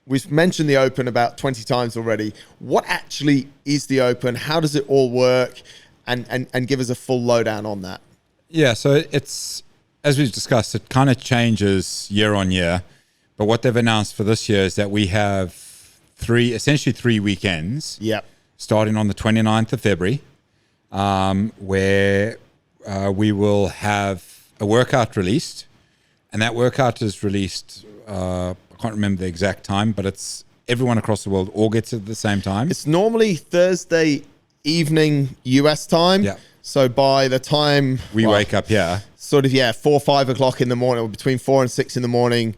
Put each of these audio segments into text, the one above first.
we've mentioned the Open about 20 times already. What actually is the Open? How does it all work? And give us a full lowdown on that. Yeah, so it's, as we've discussed, it kind of changes year on year. But what they've announced for this year is that we have essentially three weekends. Yep. Starting on the 29th of February, where we will have a workout released. And that workout is released, I can't remember the exact time, but it's everyone across the world all gets it at the same time. It's normally Thursday evening US time. Yeah. So by the time we wake up, sort of 4 or 5 o'clock in the morning, or between 4 and 6 in the morning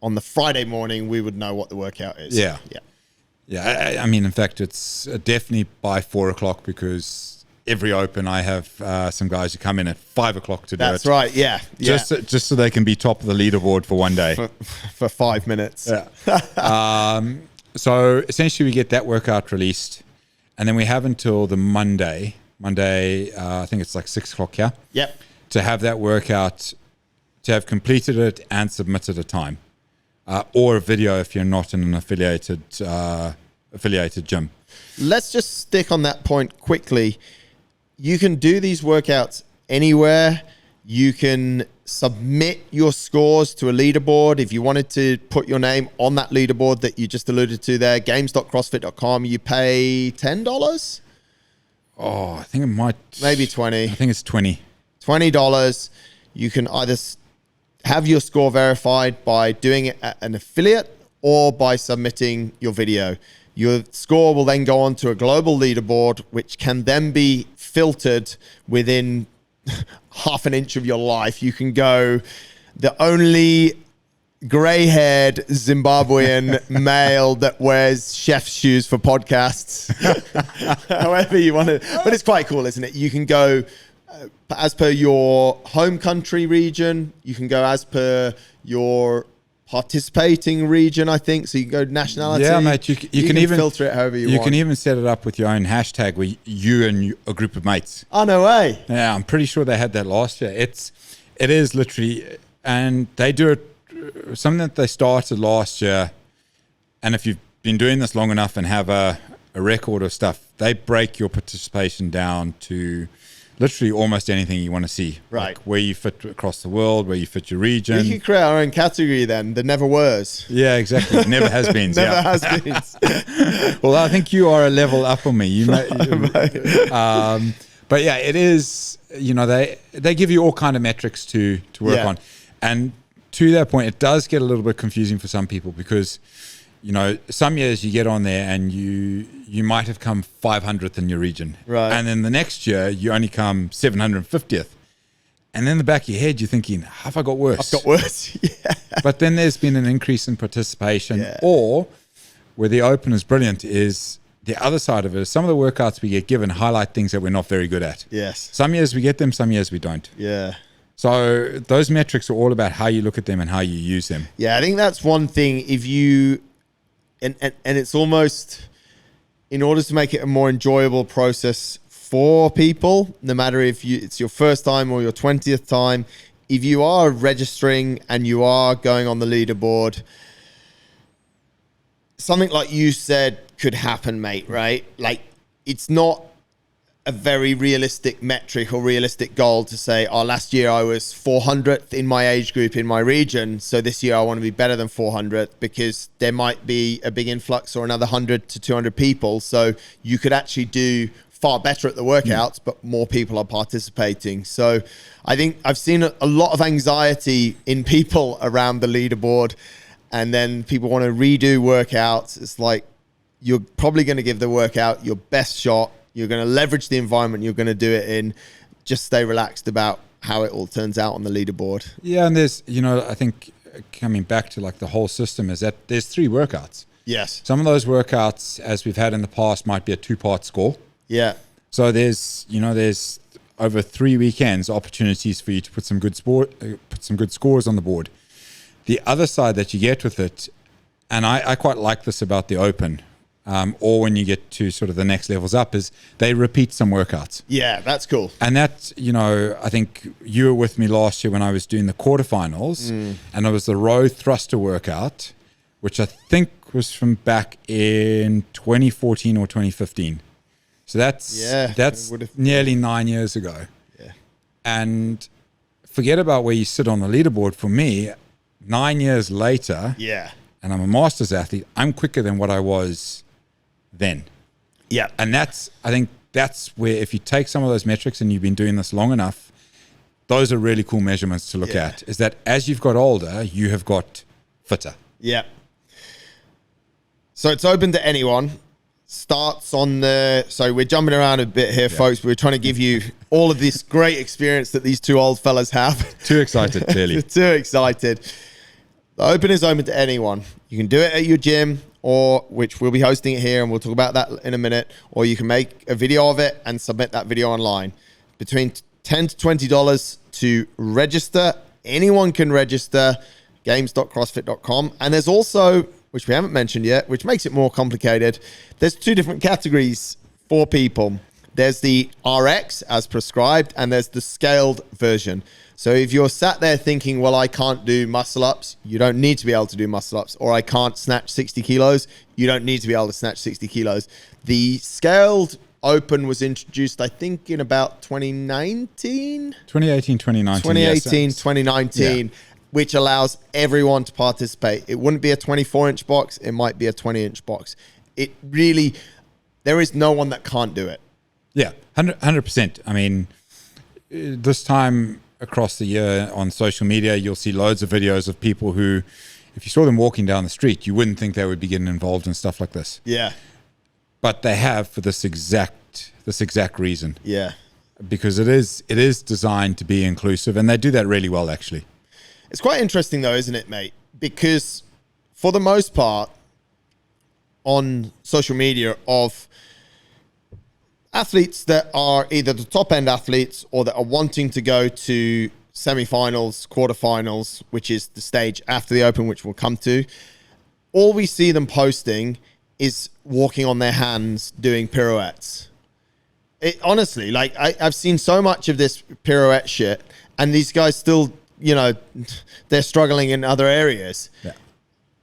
on the Friday morning, we would know what the workout is. Yeah. I mean, in fact, it's definitely by 4 o'clock, because every Open I have some guys who come in at 5 o'clock to do it. That's right. Yeah. Just so they can be top of the leaderboard for one day. For 5 minutes. Yeah. So essentially we get that workout released, and then we have until the Monday, I think it's like 6 o'clock, yeah? Yep. To have that workout, to have completed it and submitted a time. Or a video if you're not in an affiliated gym. Let's just stick on that point quickly. You can do these workouts anywhere. You can submit your scores to a leaderboard. If you wanted to put your name on that leaderboard that you just alluded to there, games.crossfit.com, you pay $10? Oh, I think it might... Maybe 20. I think it's 20. $20. You can either have your score verified by doing it at an affiliate or by submitting your video. Your score will then go on to a global leaderboard, which can then be filtered within half an inch of your life. You can go the only gray-haired Zimbabwean male that wears chef's shoes for podcasts. However you want to. But it's quite cool, isn't it? You can go as per your home country region. You can go as per your participating region, I think. So you can go nationality. Yeah, mate. You can even filter it however you want. You can even set it up with your own hashtag where you and a group of mates. Oh, no way. Yeah, I'm pretty sure they had that last year. It is literally, and they do it, something that they started last year. And if you've been doing this long enough and have a record of stuff, they break your participation down to literally almost anything you want to see. Right. Like where you fit across the world, where you fit your region. We could create our own category then, the never were's. Yeah, exactly. Never has been. Never has been. Well, I think you are a level up on me. But yeah, it is, they give you all kind of metrics to work on. And to that point, it does get a little bit confusing for some people, because some years you get on there and you might have come 500th in your region. Right. And then the next year you only come 750th. And then in the back of your head, you're thinking, have I got worse? I've got worse. Yeah. But then there's been an increase in participation. Or where the Open is brilliant is the other side of it is some of the workouts we get given highlight things that we're not very good at. Yes. Some years we get them, some years we don't. Yeah. So those metrics are all about how you look at them and how you use them. Yeah, I think that's one thing. If you... And it's almost, in order to make it a more enjoyable process for people, no matter if it's your first time or your 20th time, if you are registering and you are going on the leaderboard, something like you said could happen, mate, right? Like, it's not a very realistic metric or realistic goal to say, last year I was 400th in my age group in my region, so this year I want to be better than 400th, because there might be a big influx or another 100 to 200 people. So you could actually do far better at the workouts, but more people are participating. So I think I've seen a lot of anxiety in people around the leaderboard, and then people want to redo workouts. It's like, you're probably going to give the workout your best shot. You're going to leverage the environment you're going to do it in. Just stay relaxed about how it all turns out on the leaderboard. Yeah, and there's, I think coming back to like the whole system is that there's 3 workouts. Yes. Some of those workouts, as we've had in the past, might be a 2-part score. Yeah. So there's over 3 weekends opportunities for you to put some good scores on the board. The other side that you get with it, and I quite like this about the Open, or when you get to sort of the next levels up, is they repeat some workouts. Yeah, that's cool. And that, I think you were with me last year when I was doing the quarterfinals, and it was the row thruster workout. which I think was from back in 2014 or 2015. So that's nearly 9 years ago. Yeah. And forget about where you sit on the leaderboard. For me, 9 years later, and I'm a masters athlete, I'm quicker than what I was then. Yeah. And I think that's where, if you take some of those metrics and you've been doing this long enough, those are really cool measurements to look at, is that as you've got older, you have got fitter. Yeah. So it's open to anyone. Starts on so we're jumping around a bit here, folks. We're trying to give you all of this great experience that these two old fellas have. Too excited, clearly. Too excited. The Open is open to anyone. You can do it at your gym, or which we'll be hosting it here, and we'll talk about that in a minute. Or you can make a video of it and submit that video online. Between $10 to $20 to register. Anyone can register. Games.crossfit.com. And there's also, which we haven't mentioned yet, which makes it more complicated, there's two different categories for people. There's the RX as prescribed, and there's the scaled version. So if you're sat there thinking, well, I can't do muscle ups, you don't need to be able to do muscle ups, or I can't snatch 60 kilos, you don't need to be able to snatch 60 kilos. The scaled Open was introduced, I think, in about 2019? 2018, 2019. 2018, 2019. Which allows everyone to participate. It wouldn't be a 24-inch box. It might be a 20-inch box. It really, there is no one that can't do it. Yeah, 100%. I mean, this time across the year on social media, you'll see loads of videos of people who, if you saw them walking down the street, you wouldn't think they would be getting involved in stuff like this. Yeah. But they have for this exact reason. Yeah. Because it is designed to be inclusive, and they do that really well, actually. It's quite interesting though, isn't it, mate? Because for the most part on social media of athletes that are either the top end athletes or that are wanting to go to semi-finals, quarterfinals, which is the stage after the Open, which we'll come to, all we see them posting is walking on their hands doing pirouettes. Honestly, like I've seen so much of this pirouette shit, and these guys still, you know, they're struggling in other areas. Yeah.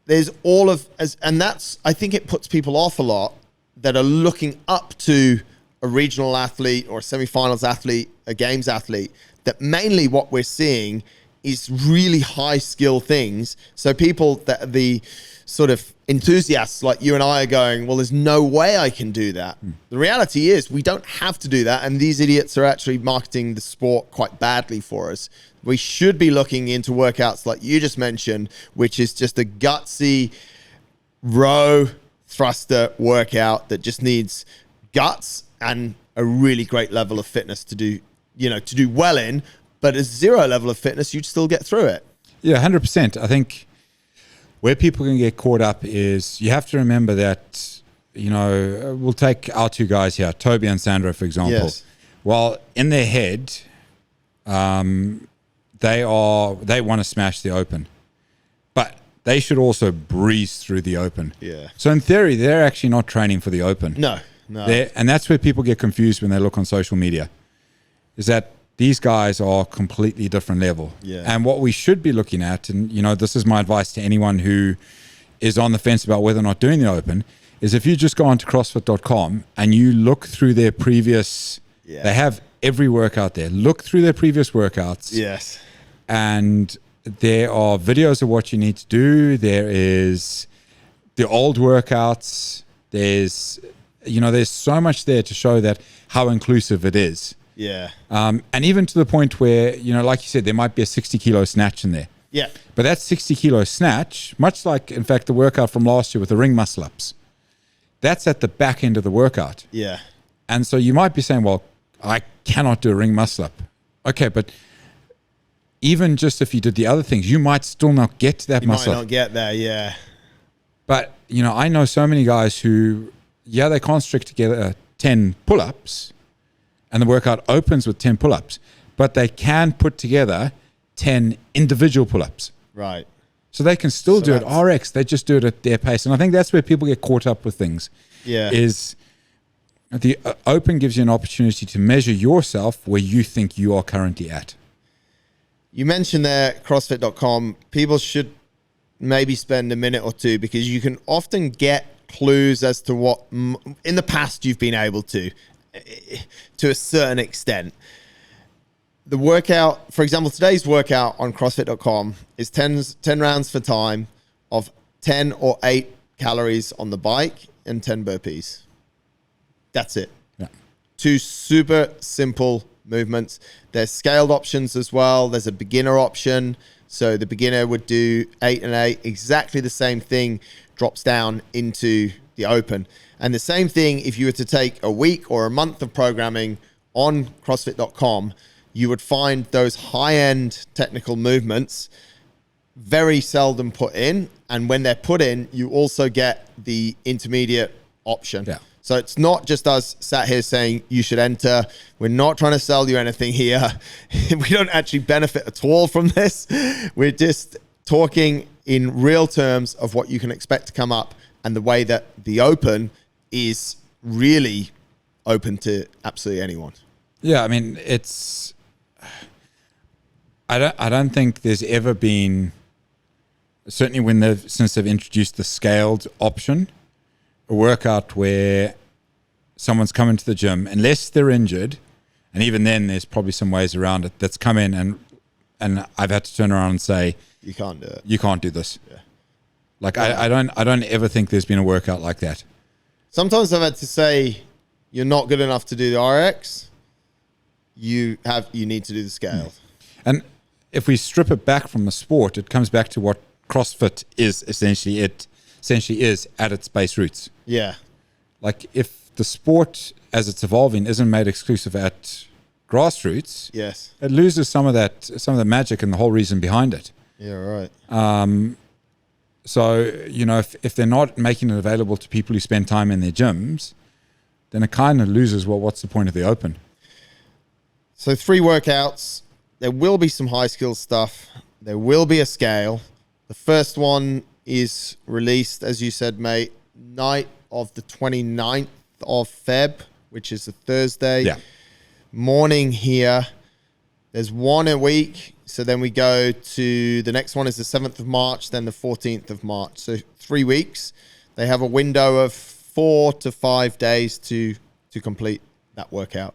There's all of, and that's, I think it puts people off a lot that are looking up to a regional athlete or a semi-finals athlete, a games athlete, that mainly what we're seeing is really high skill things. So people that are the sort of enthusiasts like you and I are going, well, there's no way I can do that. The reality is we don't have to do that. And these idiots are actually marketing the sport quite badly for us. We should be looking into workouts like you just mentioned, which is just a gutsy row thruster workout that just needs guts and a really great level of fitness to do, you know, to do well in. But a zero level of fitness, you'd still get through it. Yeah, 100%. I think where people can get caught up is you have to remember that, you know, we'll take our two guys here, Toby and Sandro, for example. Yes. Well, in their head, they want to smash the Open, but they should also breeze through the Open. Yeah. So in theory, they're actually not training for the Open. No. And that's where people get confused when they look on social media, is that these guys are completely different level. Yeah. And what we should be looking at, and you know, this is my advice to anyone who is on the fence about whether or not doing the Open, is if you just go onto CrossFit.com and you look through their previous, they have every workout there. Look through their previous workouts. Yes. And there are videos of what you need to do. There is the old workouts. There's so much there to show that how inclusive it is. Yeah. And even to the point where, you know, like you said, there might be a 60 kilo snatch in there. Yeah. But that 60 kilo snatch, much like, in fact, the workout from last year with the ring muscle ups, that's at the back end of the workout. Yeah. And so you might be saying, well, I cannot do a ring muscle up. Okay, but even just if you did the other things, you might still not get to that muscle up. You might not get there, yeah. But, you know, I know so many guys who, they can't string together 10 pull-ups, and the workout opens with 10 pull-ups, but they can put together 10 individual pull-ups. Right. So they can still do it RX. They just do it at their pace. And I think that's where people get caught up with things. Yeah. Is the Open gives you an opportunity to measure yourself where you think you are currently at. You mentioned there CrossFit.com. People should maybe spend a minute or two, because you can often get clues as to what in the past you've been able to a certain extent. The workout, for example, today's workout on CrossFit.com is 10 rounds for time of 10 or 8 calories on the bike and 10 burpees. That's it. Yeah. 2 super simple movements. There's scaled options as well. There's a beginner option. So the beginner would do 8 and 8. Exactly the same thing drops down into the open. And the same thing if you were to take a week or a month of programming on CrossFit.com, you would find those high-end technical movements very seldom put in. And when they're put in, you also get the intermediate option. Yeah. So it's not just us sat here saying you should enter. We're not trying to sell you anything here. We don't actually benefit at all from this. We're just talking in real terms of what you can expect to come up, and the way that the open is really open to absolutely anyone. Yeah, I mean, I don't think there's ever been, certainly since they've introduced the scaled option, a workout where someone's come into the gym, unless they're injured, and even then there's probably some ways around it, that's come in and I've had to turn around and say, you can't do it. You can't do this. Yeah. Like I don't ever think there's been a workout like that. Sometimes I've had to say, you're not good enough to do the RX. You need to do the scaled. And if we strip it back from the sport, it comes back to what CrossFit is essentially. It essentially is at its base roots. Yeah. Like if the sport as it's evolving isn't made exclusive at grassroots, yes, it loses some of the magic and the whole reason behind it. Yeah, right. So, if they're not making it available to people who spend time in their gyms, then it kind of loses what's the point of the open? So 3 workouts. There will be some high skill stuff. There will be a scale. The first one is released, as you said, mate, night of the 29th of Feb, which is a Thursday. Yeah. Morning here. There's one a week. So then we go to the next one is the 7th of March, then the 14th of March. So 3 weeks. They have a window of 4 to 5 days to complete that workout.